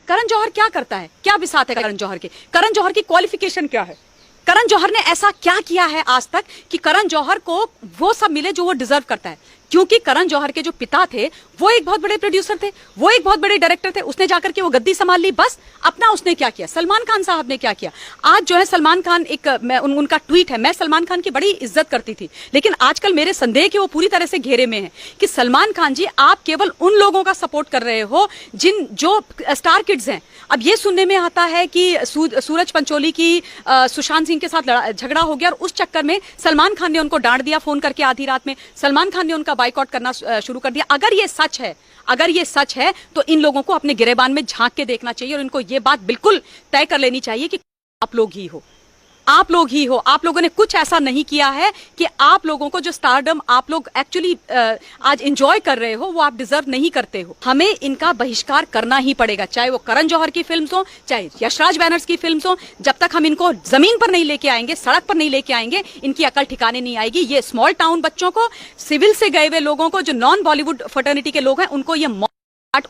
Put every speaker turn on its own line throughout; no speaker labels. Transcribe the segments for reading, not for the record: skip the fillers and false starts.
करण जौहर क्या करता है, क्या बिसात है करण जौहर के, करण जौहर की क्वालिफिकेशन क्या है, करण जौहर ने ऐसा क्या किया है आज तक कि करण जौहर को वो सब मिले जो वो डिजर्व करता है। क्योंकि करण जौहर के जो पिता थे वो एक बहुत बड़े प्रोड्यूसर थे, वो एक बहुत बड़े डायरेक्टर थे, उसने जाकर के वो गद्दी संभाल ली। बस अपना उसने क्या किया, सलमान खान साहब ने क्या किया। आज जो है सलमान खान उनका ट्वीट है, मैं सलमान खान की बड़ी इज्जत करती थी, लेकिन आजकल मेरे संदेह कि वो पूरी तरह से घेरे में है कि सलमान खान जी आप केवल उन लोगों का सपोर्ट कर रहे हो जो स्टार किड्स हैं। अब ये सुनने में आता है कि सूरज पंचोली की सुशांत सिंह के साथ झगड़ा हो गया और उस चक्कर में सलमान खान ने उनको डांट दिया फोन करके आधी रात में, सलमान खान ने उनका बाइकआउट करना शुरू कर दिया। अगर ये सच है तो इन लोगों को अपने गिरेबान में झांक के देखना चाहिए और इनको ये बात बिल्कुल तय कर लेनी चाहिए कि आप लोग ही हो, आप लोगों ने कुछ ऐसा नहीं किया है कि आप लोगों को जो स्टारडम आप लोग एक्चुअली आज एंजॉय कर रहे हो वो आप डिजर्व नहीं करते हो। हमें इनका बहिष्कार करना ही पड़ेगा, चाहे वो करण जौहर की फिल्म्स हो, चाहे यशराज बैनर्स की फिल्म्स हो। जब तक हम इनको जमीन पर नहीं लेके आएंगे, सड़क पर नहीं लेके आएंगे, इनकी अकल ठिकाने नहीं आएगी। ये स्मॉल टाउन बच्चों को, सिविल से गए हुए लोगों को, जो नॉन बॉलीवुड फर्टर्निटी के लोग हैं, उनको ये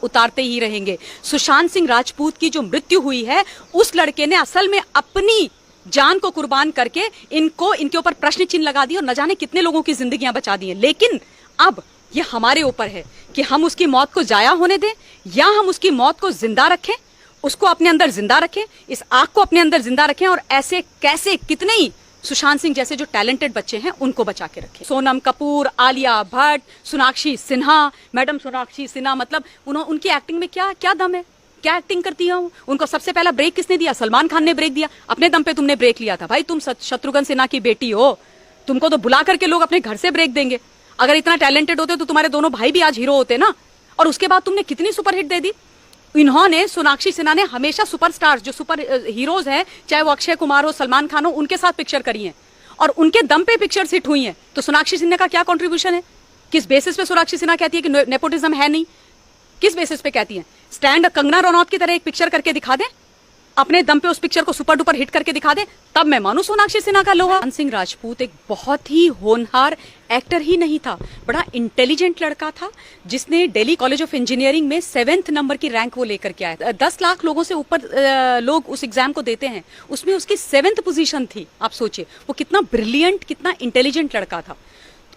उतारते ही रहेंगे। सुशांत सिंह राजपूत की जो मृत्यु हुई है, उस लड़के ने असल में अपनी जान को कुर्बान करके इनके ऊपर प्रश्न चिन्ह लगा दिए और न जाने कितने लोगों की जिंदगियां बचा दी हैं। लेकिन अब ये हमारे ऊपर है कि हम उसकी मौत को जाया होने दें या हम उसकी मौत को जिंदा रखें, उसको अपने अंदर जिंदा रखें, इस आग को अपने अंदर जिंदा रखें और ऐसे कैसे कितने ही सुशांत सिंह जैसे जो टैलेंटेड बच्चे हैं उनको बचा के रखें। सोनम कपूर, आलिया भट्ट, सोनाक्षी सिन्हा, मैडम सोनाक्षी सिन्हा, मतलब उनकी एक्टिंग में क्या दम है, क्या एक्टिंग करती है। उनको सबसे पहला ब्रेक किसने दिया? सलमान खान ने ब्रेक दिया। अपने दम पे तुमने ब्रेक लिया था भाई, तुम शत्रुघ्न सिन्हा की बेटी हो, तुमको तो बुला करके लोग अपने घर से ब्रेक देंगे। अगर इतना टैलेंटेड होते तो तुम्हारे दोनों भाई भी आज हीरो होते ना। और उसके बाद तुमने कितनी सुपरहिट दे दी। इन्होंने, सोनाक्षी सिन्हा ने हमेशा सुपरस्टार्स जो सुपर हीरोज हैं, चाहे वो अक्षय कुमार हो, सलमान खान हो, उनके साथ पिक्चर करी है और उनके दम पे पिक्चर हिट हुई है। तो सोनाक्षी सिन्हा का क्या कॉन्ट्रीब्यूशन है? किस बेसिस पे सोनाक्षी सिन्हा कहती है कि नेपोटिज्म है नहीं? किस बेसिस पे कहती है? स्टैंड कंगना रनौत की तरह एक पिक्चर करके दिखा दे, अपने दम पे उस पिक्चर को सुपर डुपर हिट करके दिखा दे, तब मैं मानू सोनाक्षी सिन्हा का लोहा। सुशांत सिंह राजपूत एक बहुत ही होनहार एक्टर ही नहीं था, बड़ा इंटेलिजेंट लड़का था, जिसने दिल्ली कॉलेज ऑफ इंजीनियरिंग में 7th नंबर की रैंक वो लेकर के आया। 10 लाख लोगों से ऊपर लोग उस एग्जाम को देते हैं, उसमें उसकी 7th पोजीशन थी। आप सोचिए वो कितना ब्रिलियंट, कितना इंटेलिजेंट लड़का था।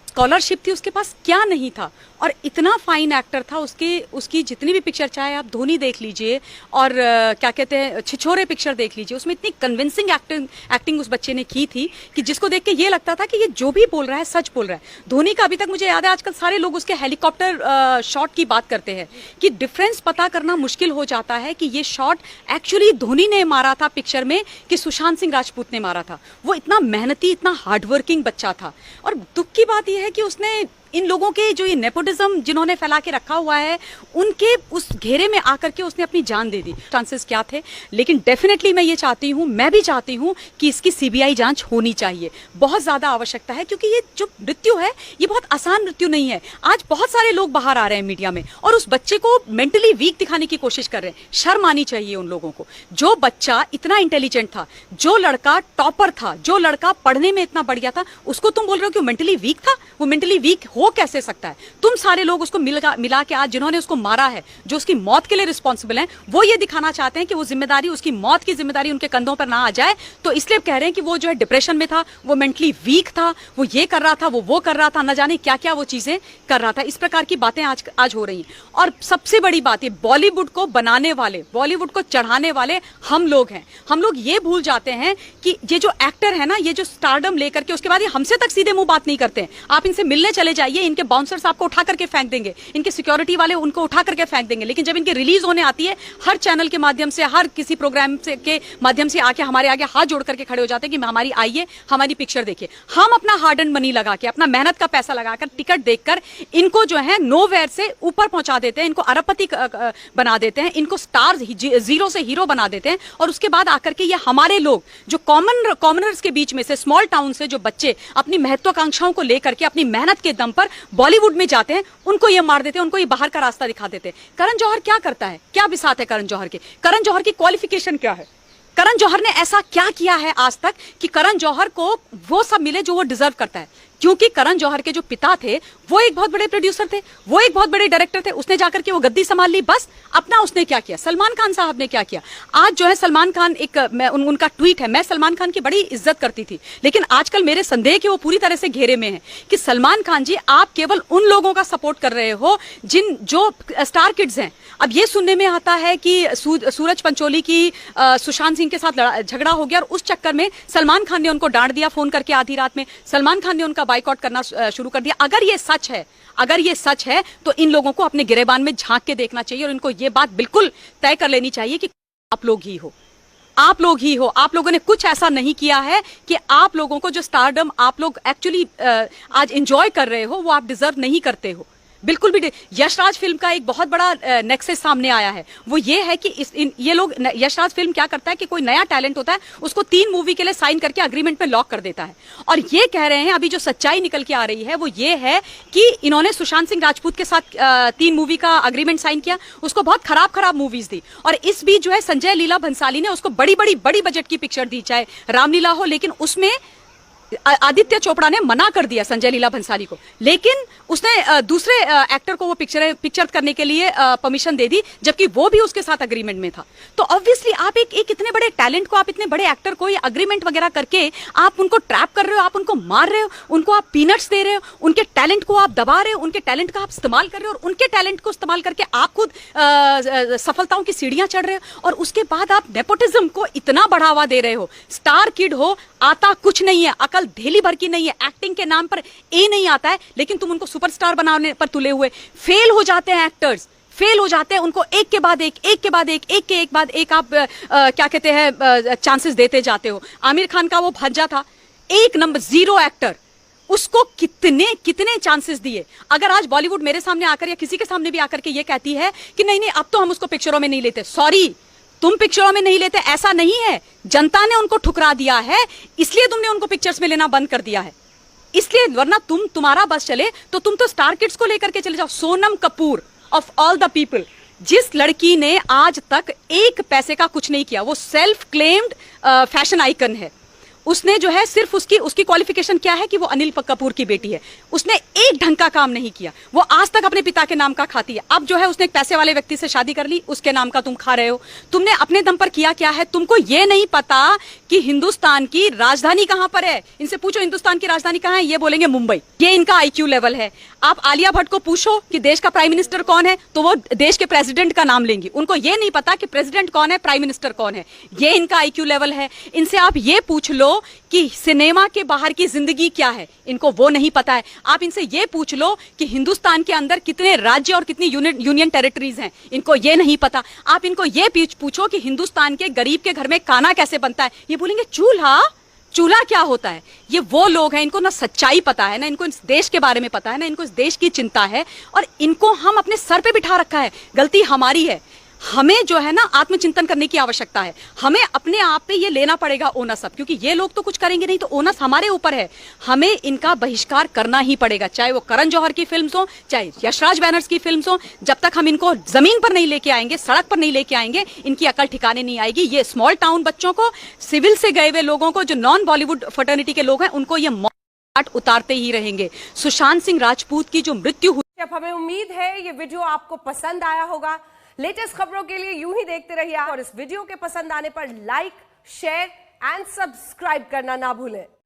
स्कॉलरशिप थी उसके पास, क्या नहीं था, और इतना फाइन एक्टर था। उसकी जितनी भी पिक्चर, चाहे आप धोनी देख लीजिए और क्या कहते हैं छिछोरे पिक्चर देख लीजिए, उसमें इतनी कन्विंसिंग एक्टिंग उस बच्चे ने की थी कि जिसको देख के ये लगता था कि ये जो भी बोल रहा है सच बोल रहा है। धोनी का अभी तक मुझे याद है, आजकल सारे लोग उसके हेलीकॉप्टर शॉट की बात करते हैं कि डिफरेंस पता करना मुश्किल हो जाता है कि ये शॉट एक्चुअली धोनी ने मारा था पिक्चर में कि सुशांत सिंह राजपूत ने मारा था। वो इतना मेहनती, इतना हार्डवर्किंग बच्चा था। और दुख की बात यह है कि उसने इन लोगों के जो ये नेपोटिज्म जिन्होंने फैला के रखा हुआ है, उनके उस घेरे में आकर के उसने अपनी जान दे दी। चांसेस क्या थे, लेकिन डेफिनेटली मैं ये चाहती हूँ, मैं भी चाहती हूँ कि इसकी सीबीआई जांच होनी चाहिए, बहुत ज्यादा आवश्यकता है। क्योंकि ये जो मृत्यु है ये बहुत आसान मृत्यु नहीं है। आज बहुत सारे लोग बाहर आ रहे हैं मीडिया में और उस बच्चे को मेंटली वीक दिखाने की कोशिश कर रहे हैं। शर्म आनी चाहिए उन लोगों को। जो बच्चा इतना इंटेलिजेंट था, जो लड़का टॉपर था, जो लड़का पढ़ने में इतना बढ़िया था, उसको तुम बोल रहे हो कि वो मेंटली वीक था। वो मेंटली वीक हो कैसे सकता है? तुम सारे लोग उसको मिला के आज जिन्होंने उसको मारा है, जो उसकी मौत के लिए रिस्पॉन्सिबल हैं, वो ये दिखाना चाहते हैं कि वो जिम्मेदारी, उसकी मौत की जिम्मेदारी उनके कंधों पर ना आ जाए। तो इसलिए कह रहे हैं कि वो जो है डिप्रेशन में था, वो मेंटली वीक था, वो ये कर रहा था, वो कर रहा था, न जाने क्या क्या वो चीजें कर रहा था। इस प्रकार की बातें आज हो रही हैं। और सबसे बड़ी बात है, बॉलीवुड को बनाने वाले, बॉलीवुड को चढ़ाने वाले हम लोग हैं। हम लोग ये भूल जाते हैं कि ये जो एक्टर है ना, ये जो स्टारडम लेकर के उसके बाद ये हमसे तक सीधे मुंह बात नहीं करते हैं। आप इनसे मिलने चले जाइए, इनके बाउंसर्स आपको उठा करके फेंक देंगे, इनके सिक्योरिटी वाले उनको उठा करके फेंक देंगे। लेकिन जब इनकी रिलीज होने आती है, हर चैनल के माध्यम से, हर किसी प्रोग्राम के माध्यम से आके हमारे आगे हाथ जोड़ करके खड़े हो जाते हैं कि हमारी आइए, हमारी पिक्चर देखिए। हम अपना हार्ड एंड मनी लगा के, अपना मेहनत का पैसा लगाकर, टिकट देखकर इनको जो है नोवेयर से ऊपर पहुंचा देते हैं, इनको अरबपति बना देते हैं, इनको स्टार, जीरो से हीरो बना देते हैं। और उसके बाद आकर के ये हमारे लोग जो कॉमनर्स के बीच में से, स्मॉल टाउन से जो बच्चे अपनी महत्वाकांक्षाओं को लेकर के अपनी मेहनत के दम पर बॉलीवुड में जाते हैं, उनको ये मार देते हैं, उनको ये बाहर का रास्ता दिखा देते हैं। करण जौहर क्या करता है, क्या बिसात है करण जौहर के, करण जौहर की क्वालिफिकेशन क्या है? करण जौहर ने ऐसा क्या किया है आज तक कि करण जौहर को वो सब मिले जो वो डिजर्व करता है? क्योंकि करण जौहर के जो पिता थे वो एक बहुत बड़े प्रोड्यूसर थे, वो एक बहुत बड़े डायरेक्टर थे। उसने जाकर के वो गद्दी संभाल ली, बस अपना उसने क्या किया। सलमान खान साहब ने क्या किया, आज जो है सलमान खान उनका ट्वीट है, मैं सलमान खान की बड़ी इज्जत करती थी, लेकिन आजकल मेरे संदेह कि वो पूरी तरह से घेरे में है कि सलमान खान जी आप केवल उन लोगों का सपोर्ट कर रहे हो जो स्टार किड्स हैं। अब ये सुनने में आता है कि सूरज पंचोली की सुशांत सिंह के साथ झगड़ा हो गया और उस चक्कर में सलमान खान ने उनको डांट दिया फोन करके आधी रात में, सलमान खान ने उनका बाइकआउट करना शुरू कर दिया। अगर ये सच है तो इन लोगों को अपने गिरेबान में झांक के देखना चाहिए और इनको ये बात बिल्कुल तय कर लेनी चाहिए कि आप लोग ही हो, आप लोगों ने कुछ ऐसा नहीं किया है कि आप लोगों को जो स्टारडम आप लोग एक्चुअली आज एंजॉय कर रहे हो वो आप डिजर्व नहीं करते हो, बिल्कुल भी। यशराज फिल्म का एक बहुत बड़ा नेक्सस सामने आया है, वो ये है कि ये लोग, यशराज फिल्म क्या करता है कि कोई नया टैलेंट होता है उसको 3 मूवी के लिए साइन करके अग्रीमेंट में लॉक कर देता है। और ये कह रहे हैं, अभी जो सच्चाई निकल के आ रही है वो ये है कि इन्होंने सुशांत सिंह राजपूत के साथ 3 मूवी का अग्रीमेंट साइन किया, उसको बहुत खराब मूवीज दी, और इस बीच जो है संजय लीला भंसाली ने उसको बड़ी बजट की पिक्चर दी, चाहे रामलीला हो, लेकिन उसमें आदित्य चोपड़ा ने मना कर दिया संजय लीला भंसाली को, लेकिन उसने दूसरे एक्टर को वो पिक्चर करने के लिए परमिशन दे दी, जबकि वो भी उसके साथ अग्रीमेंट में था। तो ऑब्वियसली आप एक इतने बड़े टैलेंट को, आप इतने बड़े एक्टर को ये अग्रीमेंट वगैरह करके आप उनको ट्रैप कर रहे हो, आप उनको मार रहे हो, उनको आप पीनट्स दे रहे हो, उनके टैलेंट को आप दबा रहे हो, उनके टैलेंट का आप इस्तेमाल कर रहे हो, और उनके टैलेंट को इस्तेमाल करके आप खुद सफलताओं की सीढ़ियां चढ़ रहे हो, और उसके बाद आप नेपोटिज्म को इतना बढ़ावा दे रहे हो। स्टार किड हो, आता कुछ नहीं है, अकल धेली भर की नहीं है, एक्टिंग के नाम पर नहीं आता है, लेकिन तुम उनको सुपरस्टार बनाने पर तुले हुए फेल हो जाते हैं। एक्टर्स फेल हो जाते हैं, उनको एक के बाद एक आप क्या कहते हैं चांसेस देते जाते हो। आमिर खान का वो भज्जा था, 1 नंबर 0 एक्टर, उसको कितने चांसेस दिए। अगर आज बॉलीवुड मेरे सामने आकर या किसी के सामने भी आकर के ये कहती है कि नहीं अब तो हम उसको पिक्चरों में नहीं लेते, सॉरी, तुम पिक्चरों में नहीं लेते ऐसा नहीं है, जनता ने उनको ठुकरा दिया है, इसलिए तुमने उनको पिक्चर्स में लेना बंद कर दिया है, इसलिए, वरना तुम्हारा बस चले तो तुम तो स्टार किड्स को लेकर के चले जाओ। Sonam Kapoor of all the people, जिस लड़की ने आज तक 1 पैसे का कुछ नहीं किया, वो सेल्फ क्लेम्ड फैशन आइकन है, उसने जो है सिर्फ उसकी क्वालिफिकेशन क्या है कि वो अनिल कपूर की बेटी है, उसने एक ढंग का काम नहीं किया, वो आज तक अपने पिता के नाम का खाती है। अब जो है उसने एक पैसे वाले व्यक्ति से शादी कर ली, उसके नाम का तुम खा रहे हो। तुमने अपने दम पर किया क्या है, तुमको ये नहीं पता कि हिंदुस्तान की राजधानी कहां पर है। इनसे पूछो हिंदुस्तान की राजधानी कहां है, ये बोलेंगे मुंबई, ये इनका आईक्यू लेवल है। आप आलिया भट्ट को पूछो कि देश का प्राइम मिनिस्टर कौन है, तो वो देश के प्रेसिडेंट का नाम लेंगी, उनको ये नहीं पता कि प्रेसिडेंट कौन है, प्राइम मिनिस्टर कौन है, ये इनका आईक्यू लेवल है। इनसे आप ये पूछ लो कि सिनेमा के बाहर की जिंदगी क्या है, इनको वो नहीं पता है। आप इनसे ये पूछ लो कि हिंदुस्तान के अंदर कितने राज्य और कितनी यूनियन टेरिटरीज हैं, इनको ये नहीं पता। आप इनको ये पूछो कि हिंदुस्तान के गरीब के घर में खाना कैसे बनता है, ये बोलेंगे चूल्हा क्या होता है। ये वो लोग हैं, इनको ना सच्चाई पता है, ना इनको इस देश के बारे में पता है, ना इनको इस देश की चिंता है, और इनको हम अपने सर पे बिठा रखा है। गलती हमारी है, हमें जो है ना आत्मचिंतन करने की आवश्यकता है, हमें अपने आप पे ये लेना पड़ेगा ओनस अब, क्योंकि ये लोग तो कुछ करेंगे नहीं, तो ओनस हमारे ऊपर है, हमें इनका बहिष्कार करना ही पड़ेगा, चाहे वो करण जौहर की फिल्म्स हो, चाहे यशराज बैनर्स की फिल्म्स हो। जब तक हम इनको जमीन पर नहीं लेके आएंगे, सड़क पर नहीं लेके आएंगे, इनकी अकल ठिकाने नहीं आएगी। ये स्मॉल टाउन बच्चों को, सिविल से गए हुए लोगों को, जो नॉन बॉलीवुड फर्टर्निटी के लोग हैं, उनको ये उतारते ही रहेंगे। सुशांत सिंह राजपूत की जो मृत्यु हुई,
अब हमें उम्मीद है ये वीडियो आपको पसंद आया होगा। लेटेस्ट खबरों के लिए यूं ही देखते रहिए, और इस वीडियो के पसंद आने पर लाइक, शेयर एंड सब्सक्राइब करना ना भूलें।